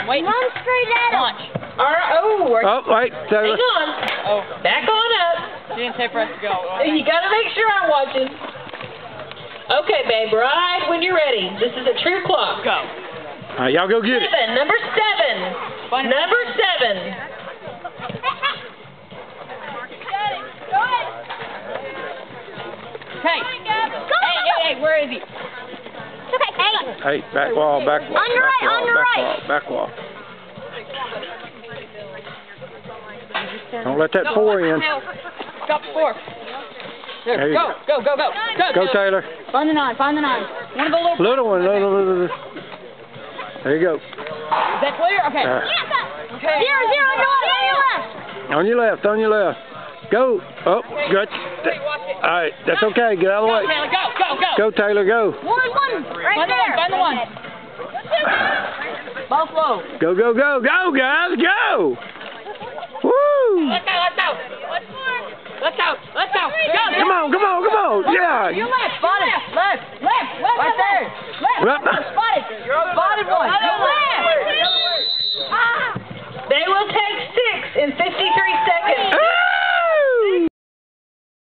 Wait. Run straight at him. Launch. All right. Oh, wait. hang on. Oh. Back on up. She didn't say for us to go. You gotta make sure I'm watching. Okay, babe. Right when you're ready. This is a true clock. Go. All right, y'all go get it. Number 7. Number 7. Hey. Hey, where is he? Okay, hey. Hey, back wall, back wall. On your right, on your right. Back wall. Don't let that 4 in. Stop 4. There, you go. Go, Taylor. Find the 9, find the 9. One of the Little one. There you go. Is that clear? Okay. Okay. 0, on your left. On your left. Go. Oh, good. All right, that's okay. Get out of the way. Taylor, go. Go, Taylor, go. 1, right there. Find the 1. Ball slow. Go, guys, go. Woo. Let's go. Go. Come on. Yeah. You left, fought it.